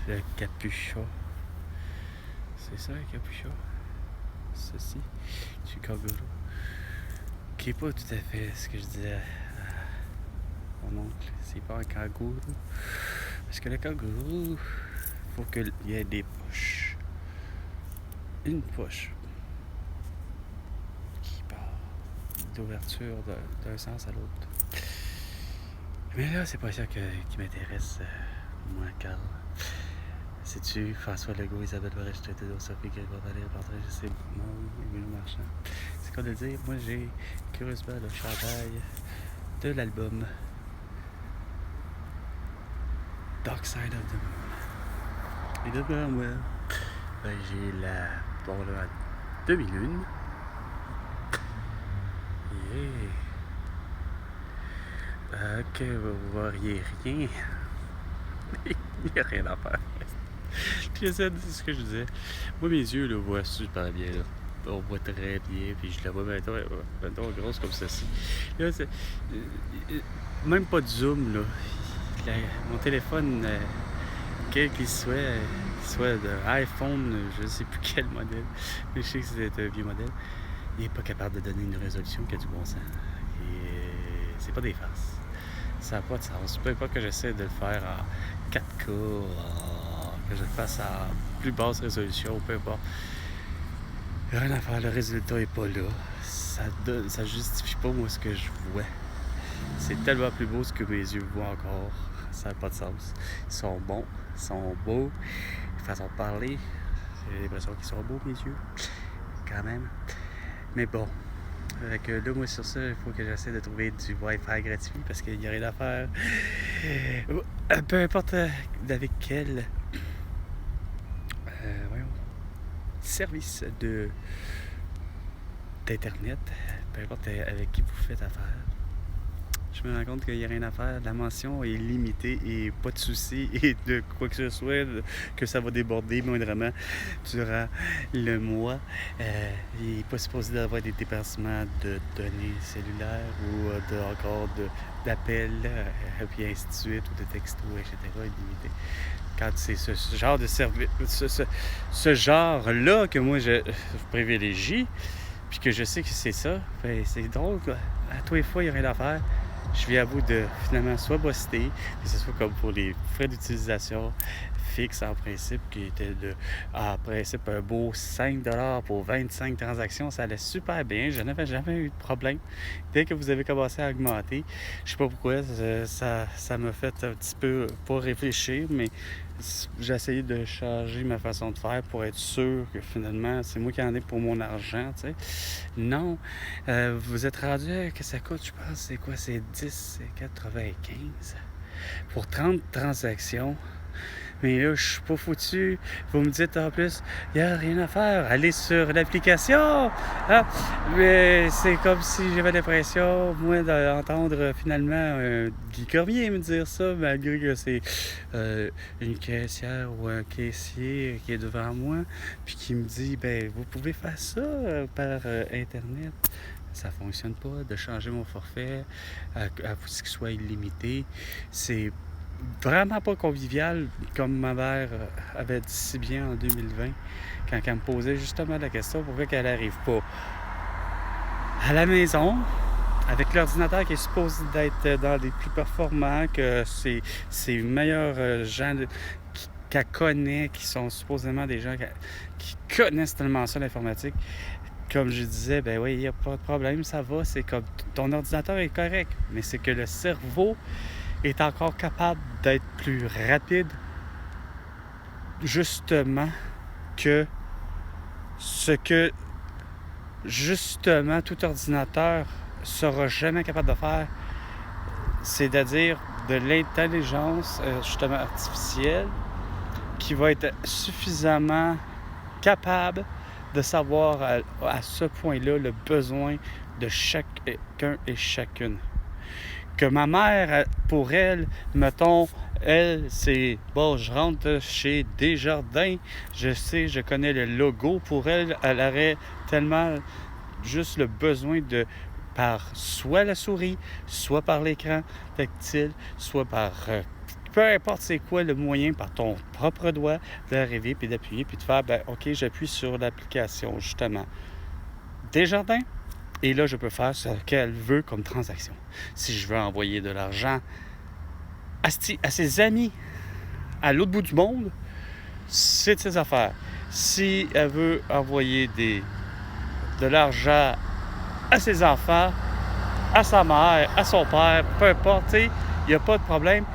le capuchon. C'est ça, le capuchon? Ceci, du kangourou. Qui n'est pas tout à fait ce que je disais à mon oncle. C'est pas un kangourou. Parce que le kangourou, il faut qu'il y ait des poches. Une poche qui part d'ouverture d'un sens à l'autre. Mais là, c'est pas ça qui m'intéresse, moi, Carl. Sais-tu, François Legault, Isabelle Barrette, Trudeau, Sophie Grégoire-Vallée, Portrait, je sais, Emile Marchand. C'est quoi de dire? Moi, j'ai curieusement le chandail de l'album Dark Side of the Moon. Et devant moi, j'ai la demi-lune. Ok, vous voyez rien. Il n'y a rien à faire. C'est ce que je disais. Moi, mes yeux là, voient super bien. Là. On voit très bien. Puis je la vois maintenant grosse comme ceci. Là, même pas de zoom. Là. Mon téléphone, quel qu'il soit de iPhone, je ne sais plus quel modèle, mais je sais que c'est un vieux modèle, il n'est pas capable de donner une résolution qui a du bon sens. Et c'est pas des farces. Ça n'a pas de sens. Peu importe que j'essaie de le faire en 4K, que je le fasse à plus basse résolution, peu importe. Rien à faire, le résultat n'est pas là. Ça justifie pas moi ce que je vois. C'est tellement plus beau ce que mes yeux voient encore. Ça n'a pas de sens. Ils sont bons, ils sont beaux. De façon de parler, j'ai l'impression qu'ils sont beaux, mes yeux. Quand même. Mais bon. Avec là, moi, sur ça, il faut que j'essaie de trouver du Wi-Fi gratuit parce qu'il n'y a rien à faire. Peu importe avec quel service d'Internet, peu importe avec qui vous faites affaire, je me rends compte qu'il n'y a rien à faire. La mention est limitée et pas de souci et de quoi que ce soit, que ça va déborder moindrement durant le mois. Il n'est pas supposé d'avoir des dépassements de données cellulaires ou encore d'appels, puis ainsi de suite, ou de textos, etc. illimité. Quand c'est ce genre de service, ce genre-là que moi je privilégie, puis que je sais que c'est ça, ben c'est drôle, quoi. À tous les fois, il n'y a rien à faire. Je viens à bout de finalement soit buster, que ce soit comme pour les frais d'utilisation fixes en principe, qui était en principe un beau 5$ pour 25 transactions. Ça allait super bien, je n'avais jamais eu de problème. Dès que vous avez commencé à augmenter, je sais pas pourquoi, ça m'a fait un petit peu, pas réfléchir, mais j'ai essayé de changer ma façon de faire pour être sûr que finalement, c'est moi qui en ai pour mon argent, tu sais. Non, vous êtes rendu, que ça coûte, je pense, c'est quoi, c'est 10,95 pour 30 transactions. Mais là, je suis pas foutu. Vous me dites en plus, il n'y a rien à faire. Allez sur l'application. Ah, mais c'est comme si j'avais l'impression, moi, d'entendre finalement Guy Cormier me dire ça, malgré que c'est une caissière ou un caissier qui est devant moi, puis qui me dit, ben, vous pouvez faire ça par Internet. Ça fonctionne pas, de changer mon forfait à ce qu'il soit illimité. C'est vraiment pas convivial, comme ma mère avait dit si bien en 2020, quand elle me posait justement la question pourquoi qu'elle n'arrive pas à la maison avec l'ordinateur qui est supposé d'être dans les plus performants, que c'est meilleurs gens qu'elle connaît, qui sont supposément des gens qui connaissent tellement ça, l'informatique. Comme je disais, ben oui, il n'y a pas de problème, ça va, c'est comme ton ordinateur est correct, mais c'est que le cerveau est encore capable d'être plus rapide, justement, que ce que, justement, tout ordinateur sera jamais capable de faire, c'est-à-dire de l'intelligence, justement, artificielle, qui va être suffisamment capable de savoir à ce point-là le besoin de chacun et chacune. Que ma mère, pour elle, mettons, elle, c'est, bon, je rentre chez Desjardins, je connais le logo. Pour elle, elle aurait tellement juste le besoin de, par soit la souris, soit par l'écran tactile, soit par peu importe c'est quoi le moyen par ton propre doigt d'arriver puis d'appuyer puis de faire, OK, j'appuie sur l'application, justement, Desjardins. Et là, je peux faire ce qu'elle veut comme transaction. Si je veux envoyer de l'argent à ses amis à l'autre bout du monde, c'est de ses affaires. Si elle veut envoyer de l'argent à ses enfants, à sa mère, à son père, peu importe, il n'y a pas de problème.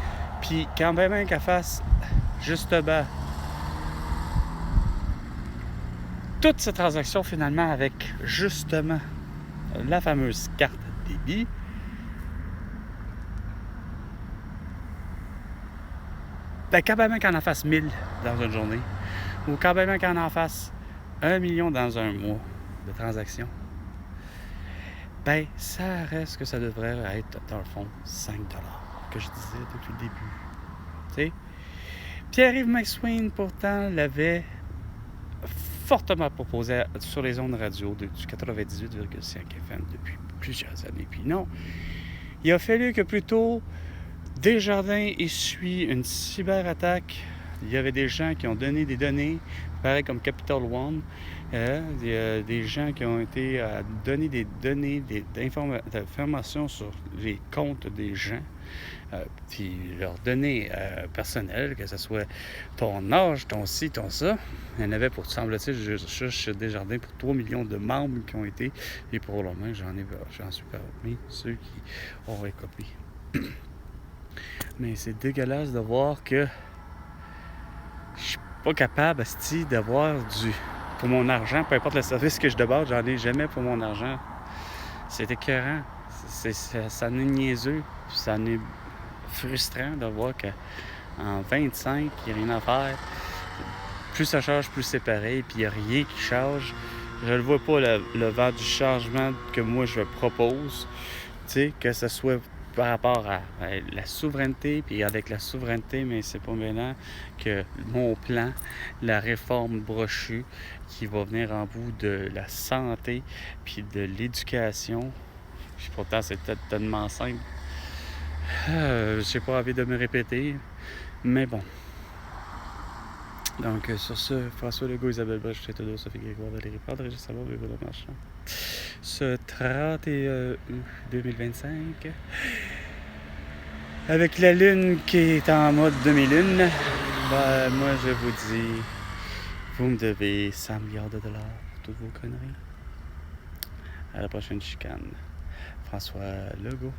Puis quand même qu'elle fasse justement toutes ces transactions finalement avec justement la fameuse carte débit, quand même qu'elle en fasse 1000 dans une journée, ou quand même qu'elle en fasse 1 million dans un mois de transactions, ça reste que ça devrait être, dans le fond, 5 $, que je disais depuis le début. T'sais? Pierre-Yves McSween, pourtant, l'avait fortement proposé sur les ondes radio du 98,5 FM depuis plusieurs années. Puis non, il a fallu que plutôt Desjardins essuie une cyberattaque. Il y avait des gens qui ont donné des données, pareil comme Capital One. Il y a des gens qui ont été à donner des données, d'informations sur les comptes des gens, puis leurs données personnelles, que ce soit ton âge, ton ci, ton ça. Il y en avait pour, semble-t-il, juste chez Desjardins, pour 3 millions de membres qui ont été, et pour le moment, j'en suis parmi ceux qui ont recopié. Mais c'est dégueulasse de voir que je suis pas capable, d'avoir pour mon argent, peu importe le service que je demande, j'en ai jamais pour mon argent. C'est écœurant. Ça en est niaiseux. Ça en est frustrant de voir qu'en 25, il n'y a rien à faire. Plus ça change, plus c'est pareil, puis il n'y a rien qui change. Je ne vois pas le vent du changement que moi je propose. Que ce soit par rapport à la souveraineté, puis avec la souveraineté, mais c'est pas maintenant que mon plan, la réforme brochue qui va venir en bout de la santé, puis de l'éducation, puis pourtant c'est tellement simple. J'ai pas envie de me répéter, mais bon. Donc, sur ce, François Legault, Isabelle Brèche, Trudeau, Sophie Grégoire, Valérie Plante, Régis Savard, Véronique Marchand. Ce 31 août 2025, avec la Lune qui est en mode demi-lune, moi je vous dis, vous me devez 100 milliards de dollars pour toutes vos conneries. À la prochaine chicane. François Legault.